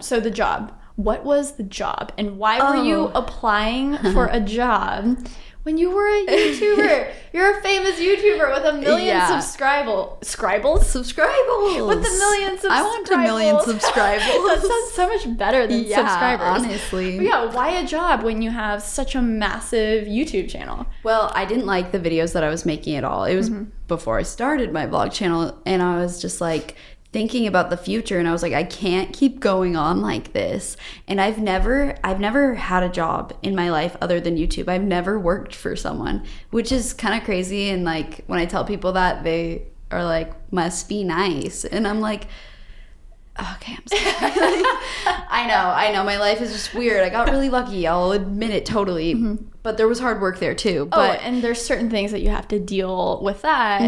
So the job. What was the job? And why were you applying for a job when you were a YouTuber? You're a famous YouTuber with 1 million subscribers. Subscribers? With 1 million subscribers. I want 1 million subscribers. That sounds so much better than subscribers. Honestly. But yeah, why a job when you have such a massive YouTube channel? Well, I didn't like the videos that I was making at all. It was before I started my vlog channel, and I was just like thinking about the future, and I was like, I can't keep going on like this. And I've never had a job in my life other than YouTube. I've never worked for someone, which is kind of crazy. And like when I tell people that, they are like, must be nice. And I'm like, okay, I'm sorry. I know my life is just weird. I got really lucky, I'll admit it totally. But there was hard work there too. But and there's certain things that you have to deal with that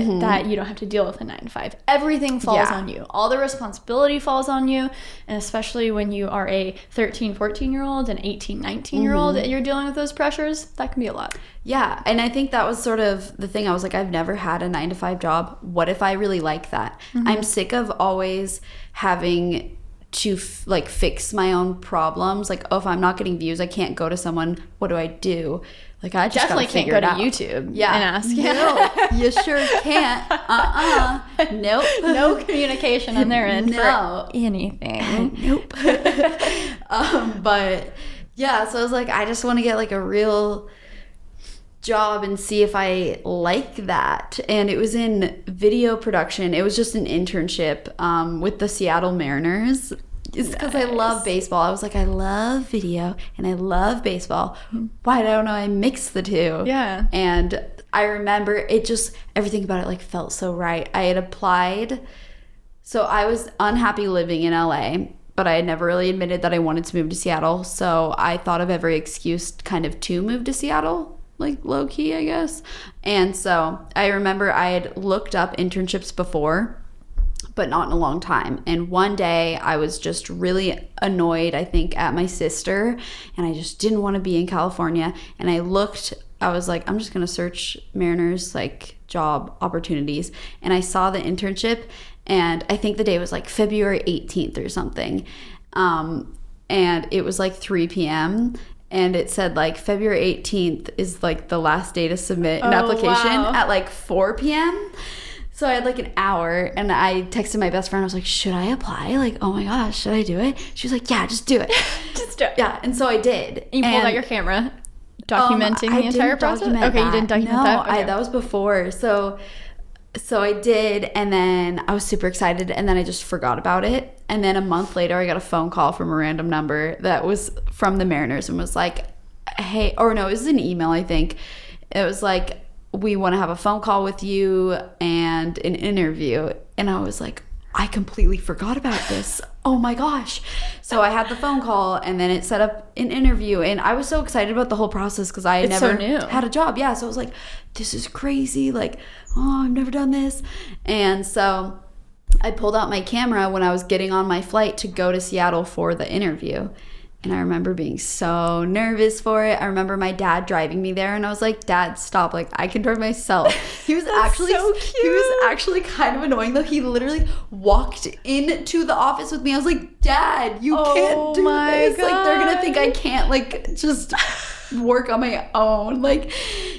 you don't have to deal with in 9 to 5. Everything falls on you. All the responsibility falls on you. And especially when you are a 13, 14-year-old and 18, 19-year-old and you're dealing with those pressures, that can be a lot. Yeah. And I think that was sort of the thing. I was like, I've never had a 9 to 5 job. What if I really like that? I'm sick of always having to fix my own problems. Like, oh, if I'm not getting views, I can't go to someone. What do I do? Like, I just definitely can't go to YouTube and ask. No, you sure can't. Nope. No communication on their end for anything. Nope. But yeah, so I was like, I just want to get like a real job and see if I like that. And it was in video production. It was just an internship with the Seattle Mariners. It's because I love baseball. I was like, I love video and I love baseball. Why don't I mix the two? Yeah. And I remember it just, everything about it like felt so right. I had applied. So I was unhappy living in LA, but I had never really admitted that I wanted to move to Seattle. So I thought of every excuse kind of to move to Seattle, like low key, I guess. And so I remember I had looked up internships before, but not in a long time. And one day I was just really annoyed, I think, at my sister, and I just didn't want to be in California. And I was like, I'm just going to search Mariners like job opportunities. And I saw the internship, and I think the day was like February 18th or something. And it was like 3 p.m. And it said like February 18th is like the last day to submit an application at like 4 p.m. So I had like an hour, and I texted my best friend. I was like, should I apply? Like, oh my gosh, should I do it? She was like, yeah, just do it. Just do it. Yeah. And so I did. You pulled out your camera, documenting the entire process? Okay, you didn't document that? Okay. That was before. So I did, and then I was super excited, and then I just forgot about it. And then a month later, I got a phone call from a random number that was from the Mariners and was like, hey, or no, it was an email, I think. It was like, we want to have a phone call with you and an interview. And I was like, I completely forgot about this. Oh my gosh. So I had the phone call, and then it set up an interview, and I was so excited about the whole process because I had never had a job. Yeah. So I was like, this is crazy. Like, oh, I've never done this. And so I pulled out my camera when I was getting on my flight to go to Seattle for the interview. And I remember being so nervous for it. I remember my dad driving me there, and I was like, Dad, stop. Like, I can drive myself. He was actually so cute. He was actually kind of annoying, though. He literally walked into the office with me. I was like, Dad, you can't do this. God. Like, they're going to think I can't, like, just work on my own. Like,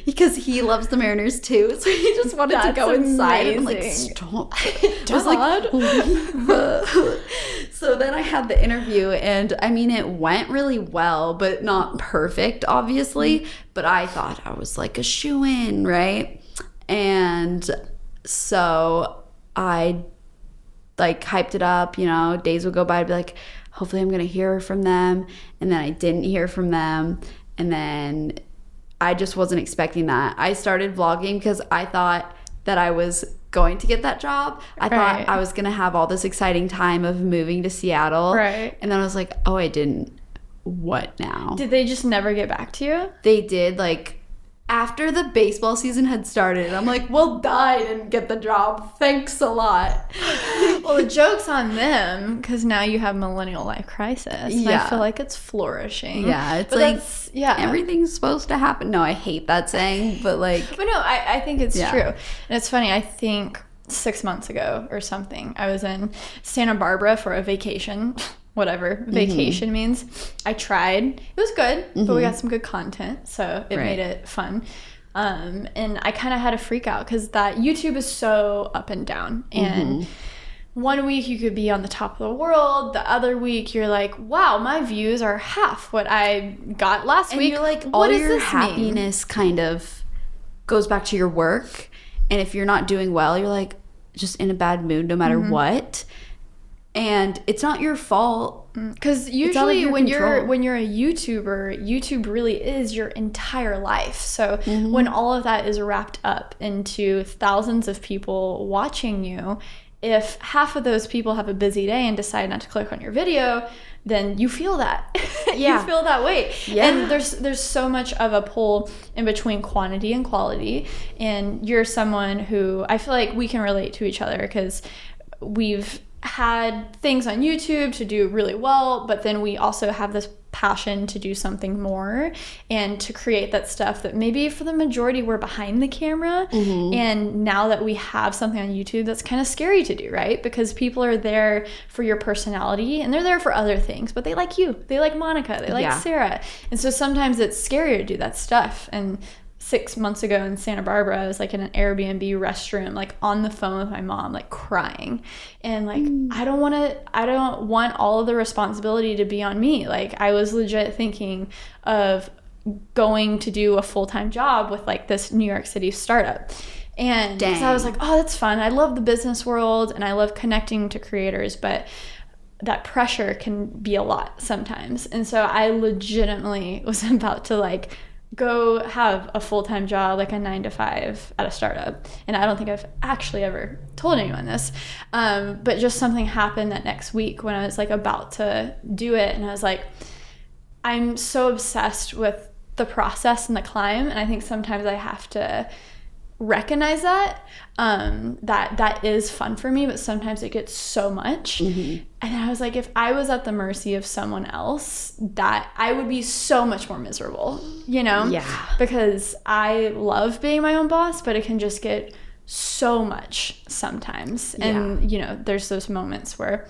because he loves the Mariners, too. So he just wanted to go inside. And I'm like, stop. I was like, leave. So then I had the interview, and I mean, it went really well, but not perfect, obviously. But I thought I was like a shoo-in, right? And so I like hyped it up, you know, days would go by, I'd be like, hopefully I'm going to hear from them. And then I didn't hear from them. And then I just wasn't expecting that. I started vlogging because I thought that I was going to get that job. I thought I was going to have all this exciting time of moving to Seattle. Right. And then I was like, oh, I didn't. What now? Did they just never get back to you? They did, like, after the baseball season had started. I'm like, well, I didn't get the job. Thanks a lot. Well, the joke's on them, because now you have millennial life crisis. And I feel like it's flourishing. Yeah, it's like, everything's supposed to happen. No, I hate that saying, but like. But no, I think it's true. And it's funny, I think 6 months ago or something, I was in Santa Barbara for a vacation. whatever vacation means. I tried. It was good, but we got some good content, so it made it fun. And I kind of had a freak out because that YouTube is so up and down. And one week you could be on the top of the world. The other week you're like, wow, my views are half what I got last week. And you're like, all your happiness kind of goes back to your work. And if you're not doing well, you're like just in a bad mood no matter what. And it's not your fault. Because usually when you're a YouTuber, YouTube really is your entire life. So when all of that is wrapped up into thousands of people watching you, if half of those people have a busy day and decide not to click on your video, then you feel that. You feel that weight. And there's so much of a pull in between quantity and quality. And you're someone who I feel like we can relate to each other because we've had things on YouTube to do really well, but then we also have this passion to do something more and to create that stuff that maybe for the majority we're behind the camera. And now that we have something on YouTube, that's kind of scary to do, right? Because people are there for your personality and they're there for other things, but they like you, they like Monica, they like Sarah. And so sometimes it's scary to do that stuff. And 6 months ago in Santa Barbara, I was like in an Airbnb restroom, like on the phone with my mom, like crying. And like, I don't want all of the responsibility to be on me. Like I was legit thinking of going to do a full-time job with like this New York City startup. And so I was like, oh, that's fun. I love the business world and I love connecting to creators, but that pressure can be a lot sometimes. And so I legitimately was about to like go have a full-time job, like a 9-to-5 at a startup. And I don't think I've actually ever told anyone this. But just something happened that next week when I was like about to do it. And I was like, I'm so obsessed with the process and the climb. And I think sometimes I have to recognize that that is fun for me, but sometimes it gets so much. And I was like, if I was at the mercy of someone else, that I would be so much more miserable, you know? Because I love being my own boss, but it can just get so much sometimes. And you know, there's those moments where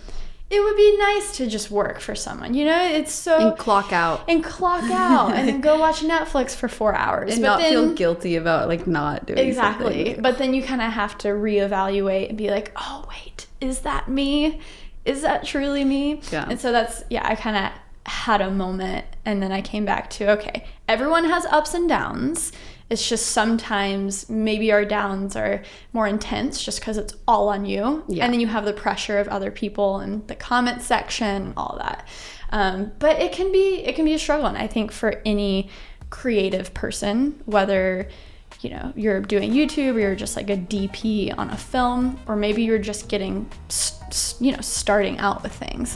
it would be nice to just work for someone, you know? It's so... And clock out. And then go watch Netflix for 4 hours. And not feel guilty about, like, not doing something. But then you kind of have to reevaluate and be like, oh, wait, is that me? Is that truly me? And so that's... I kind of had a moment, and then I came back to, okay, everyone has ups and downs. It's just sometimes maybe our downs are more intense just because it's all on you. And then you have the pressure of other people and the comment section and all that. But it can be a struggle. And I think for any creative person, whether, you know, you're doing YouTube or you're just like a DP on a film, or maybe you're just getting, starting out with things.